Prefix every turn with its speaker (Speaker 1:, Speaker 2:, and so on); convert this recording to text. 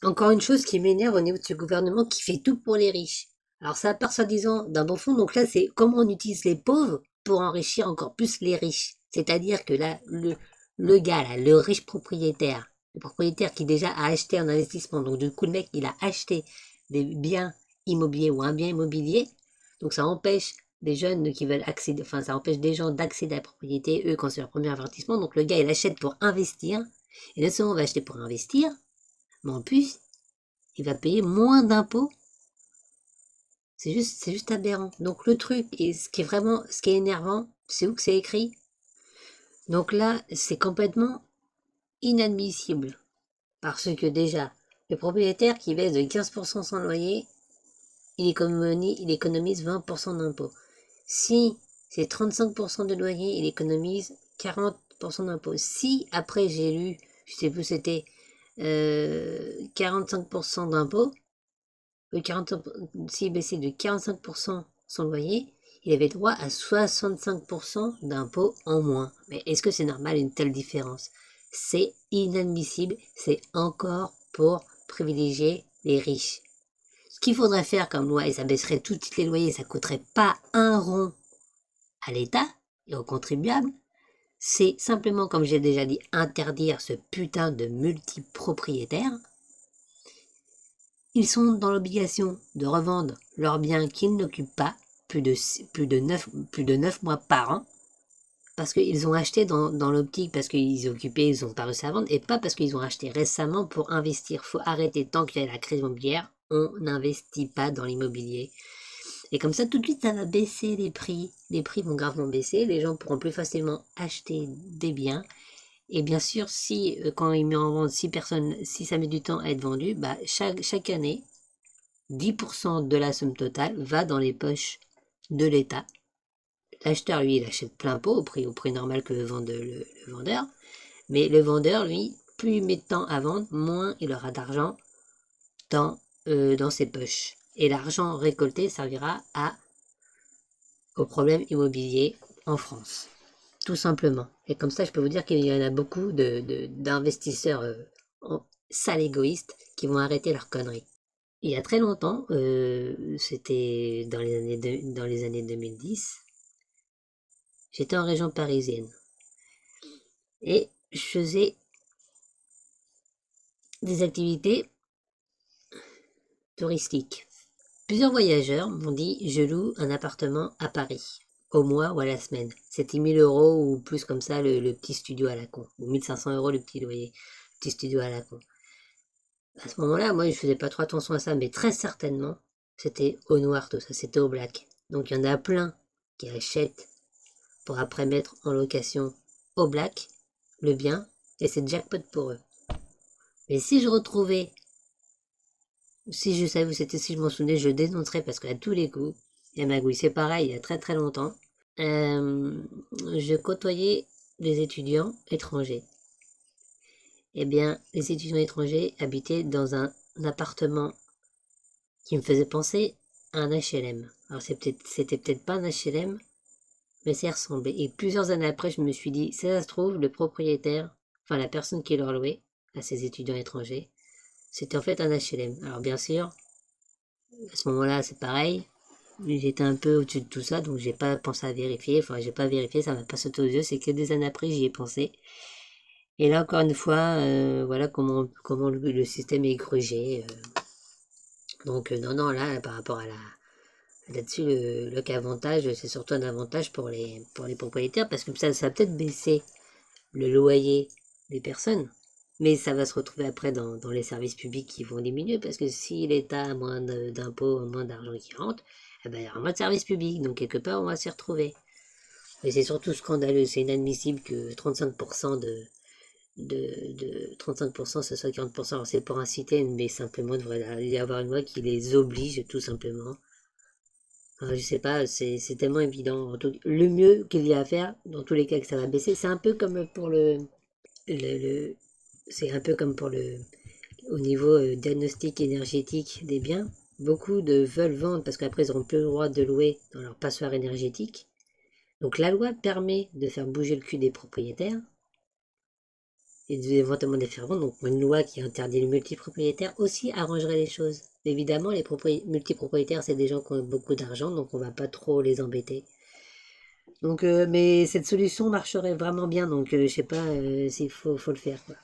Speaker 1: Encore une chose qui m'énerve au niveau de ce gouvernement qui fait tout pour les riches. Alors ça part soi-disant d'un bon fond, donc là c'est comment on utilise les pauvres pour enrichir encore plus les riches. C'est-à-dire que là, le gars, là, le riche propriétaire, le propriétaire qui déjà a acheté un investissement, donc du coup le mec il a acheté des biens immobiliers ou un bien immobilier, donc ça empêche des jeunes qui veulent accéder, enfin ça empêche des gens d'accéder à la propriété, eux quand c'est leur premier investissement, donc le gars il achète pour investir, et non seulement on va acheter pour investir, mais en plus il va payer moins d'impôts. C'est juste aberrant. Donc le truc, et ce qui est énervant, c'est où que c'est écrit. Donc là, c'est complètement inadmissible. Parce que déjà, le propriétaire qui baisse de 15% son loyer, il économise 20% d'impôts. Si c'est 35% de loyer, il économise 40% d'impôts. Si après j'ai lu, je sais plus c'était 45% d'impôts, le 40, s'il baissait de 45% son loyer, il avait droit à 65% d'impôts en moins. Mais est-ce que c'est normal une telle différence? C'est inadmissible, c'est encore pour privilégier les riches. Ce qu'il faudrait faire comme loi, et ça baisserait tous les loyers, ça coûterait pas un rond à l'État et aux contribuables, c'est simplement, comme j'ai déjà dit, interdire ce putain de multipropriétaire. Ils sont dans l'obligation de revendre leurs biens qu'ils n'occupent pas plus de 9 mois par an, parce qu'ils ont acheté dans l'optique, parce qu'ils occupaient, ils ont pas réussi à vendre, et pas parce qu'ils ont acheté récemment pour investir. Faut arrêter, tant qu'il y a la crise immobilière, on n'investit pas dans l'immobilier. Et comme ça, tout de suite, ça va baisser les prix. Les prix vont gravement baisser, les gens pourront plus facilement acheter des biens. Et bien sûr, si quand ils mettent en vente, si ça met du temps à être vendu, bah chaque année, 10% de la somme totale va dans les poches de l'État. L'acheteur, lui, il achète plein pot au prix normal que le vendeur. Mais le vendeur, lui, plus il met de temps à vendre, moins il aura d'argent dans ses poches. Et l'argent récolté servira au problème immobilier en France. Tout simplement. Et comme ça, je peux vous dire qu'il y en a beaucoup d'investisseurs sales égoïstes qui vont arrêter leurs conneries. Il y a très longtemps, c'était dans les années 2010, j'étais en région parisienne et je faisais des activités touristiques. Plusieurs voyageurs m'ont dit je loue un appartement à Paris, au mois ou à la semaine. C'était 1000 euros ou plus comme ça le petit studio à la con, ou 1500 euros le petit loyer, le petit studio à la con. À ce moment-là, moi je faisais pas trop attention à ça, mais très certainement c'était au noir tout ça, c'était au black. Donc il y en a plein qui achètent pour après mettre en location au black le bien, et c'est jackpot pour eux. Mais si je retrouvais, si je savais où c'était, si je m'en souvenais, je dénoncerais parce qu'à tous les coups, et Magouille, c'est pareil, il y a très très longtemps, je côtoyais des étudiants étrangers. Eh bien, les étudiants étrangers habitaient dans un appartement qui me faisait penser à un HLM. Alors c'était peut-être pas un HLM, mais ça y ressemblait. Et plusieurs années après, je me suis dit, si ça se trouve, le propriétaire, enfin la personne qui leur louait à ces étudiants étrangers, c'était en fait un HLM. Alors bien sûr, à ce moment-là, c'est pareil. J'étais un peu au-dessus de tout ça, donc j'ai pas pensé à vérifier. Enfin, j'ai pas vérifié, ça m'a pas sauté aux yeux. C'est que des années après, j'y ai pensé. Et là, encore une fois, voilà comment le système est grugé. Donc, non, non, là, par rapport à là-dessus, le qu'avantage, c'est surtout un avantage pour les propriétaires, parce que ça va peut-être baisser le loyer des personnes. Mais ça va se retrouver après dans les services publics qui vont diminuer, parce que si l'État a moins d'impôts, moins d'argent qui rentre, eh ben, il y aura moins de services publics, donc quelque part on va s'y retrouver. Mais c'est surtout scandaleux, c'est inadmissible que 35% de 35%, ce soit 40%. Alors c'est pour inciter, mais simplement il devrait y avoir une loi qui les oblige tout simplement. Alors, je sais pas, c'est tellement évident. Le mieux qu'il y a à faire, dans tous les cas que ça va baisser, c'est un peu comme pour le c'est un peu comme pour au niveau diagnostic énergétique des biens. Beaucoup de veulent vendre parce qu'après ils n'auront plus le droit de louer dans leur passoire énergétique. Donc la loi permet de faire bouger le cul des propriétaires. éventuellement des faire vendre. Donc une loi qui interdit le multipropriétaire aussi arrangerait les choses. Évidemment, les multipropriétaires, c'est des gens qui ont beaucoup d'argent, donc on va pas trop les embêter. Donc, mais cette solution marcherait vraiment bien, donc je sais pas s'il faut le faire, quoi.